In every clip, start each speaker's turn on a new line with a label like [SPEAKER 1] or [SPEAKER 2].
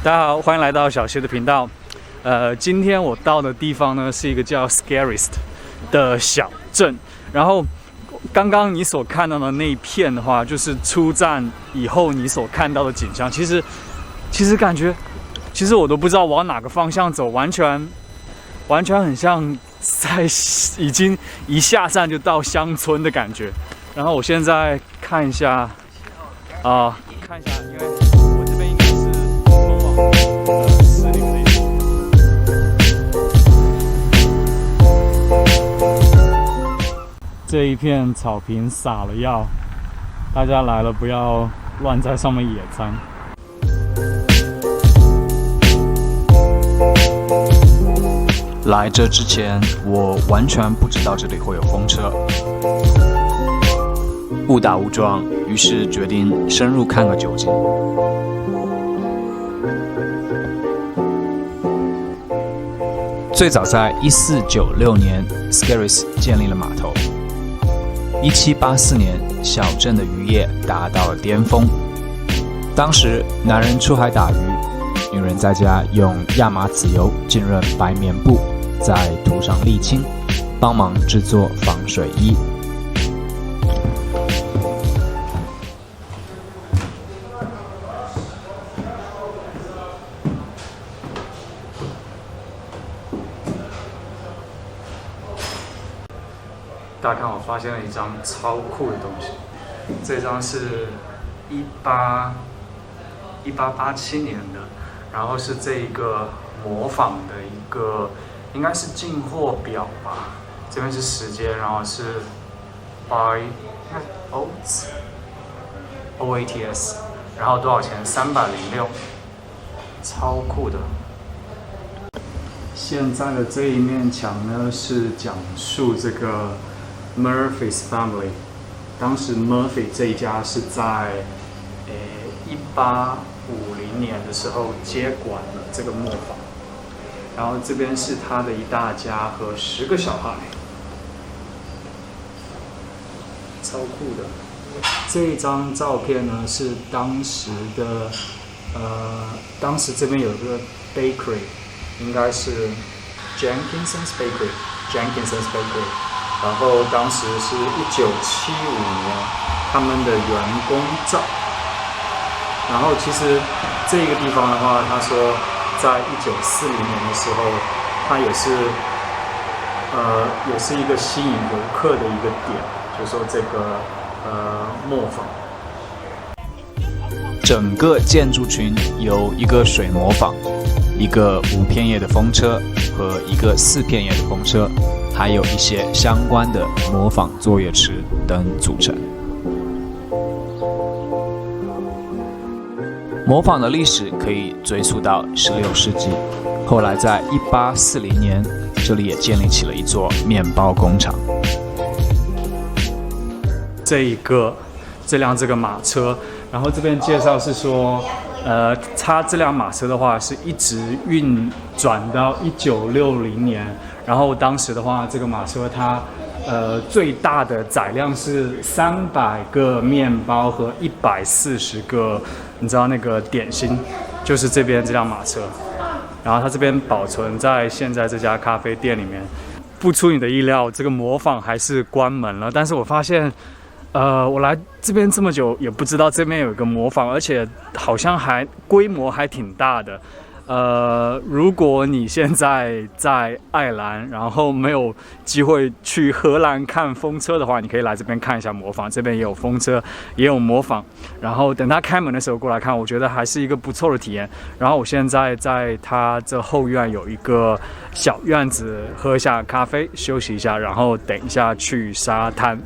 [SPEAKER 1] 大家好，欢迎来到小谢的频道。今天我到的地方呢是一个叫 Scaryst 的小镇。然后刚刚你所看到的那一片的话，就是出站以后你所看到的景象。其实感觉，其实我都不知道往哪个方向走，完全很像在已经一下站就到乡村的感觉。然后我现在看一下，看一下，因为我这边应该是通往市里的一种。这一片草坪撒了药，大家来了不要乱在上面野餐。
[SPEAKER 2] 来这之前，我完全不知道这里会有风车，误打误撞，于是决定深入看个究竟。最早在1496年 ，Scaryst 建立了码头。1784年，小镇的渔业达到了巅峰。当时，男人出海打鱼，女人在家用亚麻籽油浸润白棉布，再涂上沥青，帮忙制作防水衣。
[SPEAKER 1] 大家看，我发现了一张超酷的东西。这张是1887年的，然后是这一个模仿的一个，应该是进货表吧。这边是时间，然后是 by OATS， 然后多少钱？306，超酷的。现在的这一面墙呢，是讲述这个 Murphy's Family。当时 Murphy 这一家是在1850年的时候接管了这个磨坊，然后这边是他的一大家和10个小孩，超酷的。这一张照片呢是当时的，当时这边有一个 bakery， 应该是 Jenkinson's Bakery。然后当时是1975年他们的员工照。然后其实这个地方的话，他说在1940年的时候，它也是一个吸引游客的一个点，就是说这个磨坊。
[SPEAKER 2] 整个建筑群由一个水磨坊、一个5片叶的风车和一个4片叶的风车，还有一些相关的磨坊作业池等组成。磨坊的历史可以追溯到16世纪，后来在1840年，这里也建立起了一座面包工厂。
[SPEAKER 1] 这辆马车，然后这边介绍是说，它这辆马车的话是一直运转到1960年，然后当时的话，这个马车它最大的载量是300个面包和140个，你知道那个点心，就是这边这辆马车。然后它这边保存在现在这家咖啡店里面。不出你的意料，这个磨坊还是关门了。但是我发现，我来这边这么久，也不知道这边有一个磨坊，而且好像还规模还挺大的。如果你现在在爱尔兰，然后没有机会去荷兰看风车的话，你可以来这边看一下磨坊。这边也有风车，也有磨坊。然后等它开门的时候过来看，我觉得还是一个不错的体验。然后我现在在它这后院有一个小院子，喝一下咖啡，休息一下，然后等一下去沙滩。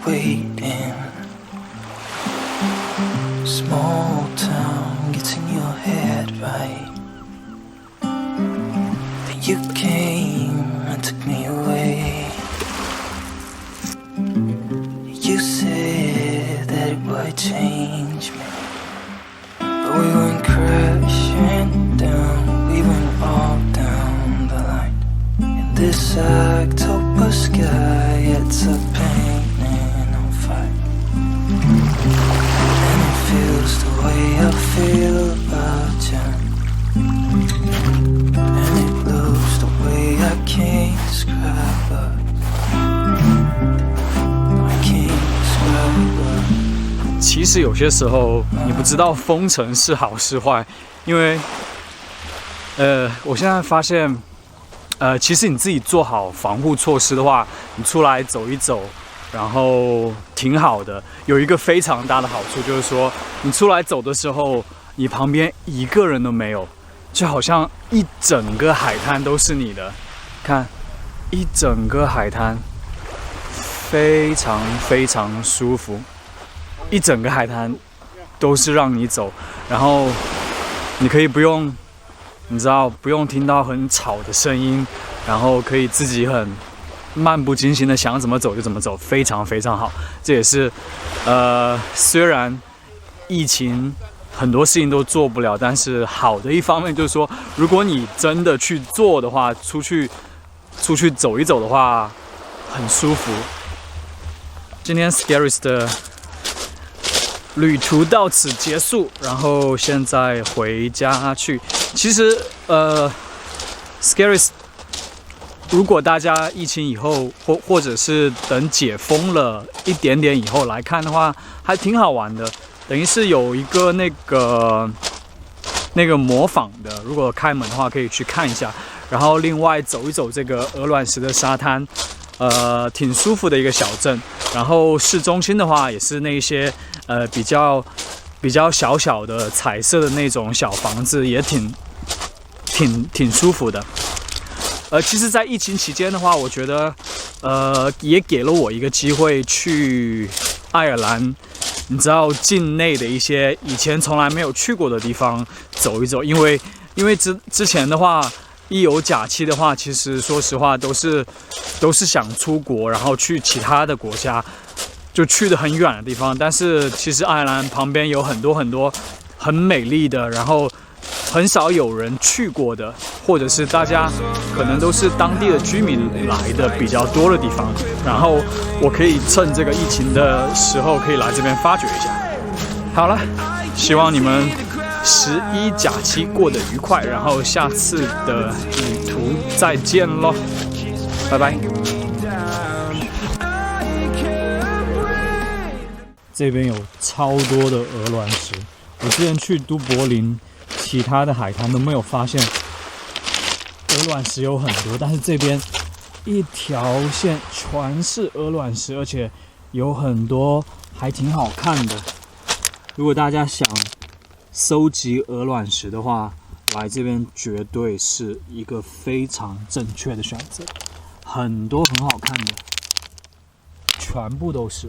[SPEAKER 3] waiting. Small town, getting your head right. You came and took me away. You said that it would change me, but we went crashing down. We went all down the line. In this October sky, it's a painting on fire. And it feels the way I feel about you. And it blows the way I can't describe it. I can't describe it.
[SPEAKER 1] 其实有些时候你不知道封城是好是坏，因为我现在发现，其实你自己做好防护措施的话，你出来走一走，然后挺好的。有一个非常大的好处就是说，你出来走的时候，你旁边一个人都没有，就好像一整个海滩都是你的。看，一整个海滩，非常非常舒服。一整个海滩都是让你走，然后你可以不用，你知道，不用听到很吵的声音，然后可以自己很漫不经心的想怎么走就怎么走，非常非常好。这也是虽然疫情很多事情都做不了，但是好的一方面就是说，如果你真的去做的话，出去走一走的话，很舒服。今天 Scaris 的旅途到此结束，然后现在回家去。其实Scaris 如果大家疫情以后或者是等解封了一点点以后来看的话，还挺好玩的。等于是有一个那个模仿的，如果开门的话可以去看一下。然后另外走一走这个鹅卵石的沙滩，挺舒服的一个小镇。然后市中心的话也是那些比较小小的彩色的那种小房子，也挺舒服的。其实，在疫情期间的话，我觉得也给了我一个机会去爱尔兰，你知道境内的一些以前从来没有去过的地方走一走，因为之前的话，一有假期的话，其实说实话都是想出国，然后去其他的国家，就去得很远的地方。但是其实爱尔兰旁边有很多很多很美丽的，然后很少有人去过的，或者是大家可能都是当地的居民来的比较多的地方。然后我可以趁这个疫情的时候，可以来这边发掘一下。好了，希望你们11假期过得愉快，然后下次的旅途再见咯，拜拜。这边有超多的鹅卵石，我之前去都柏林其他的海滩都没有发现鹅卵石有很多，但是这边一条线全是鹅卵石，而且有很多还挺好看的。如果大家想收集鹅卵石的话，来这边绝对是一个非常正确的选择，很多很好看的，全部都是。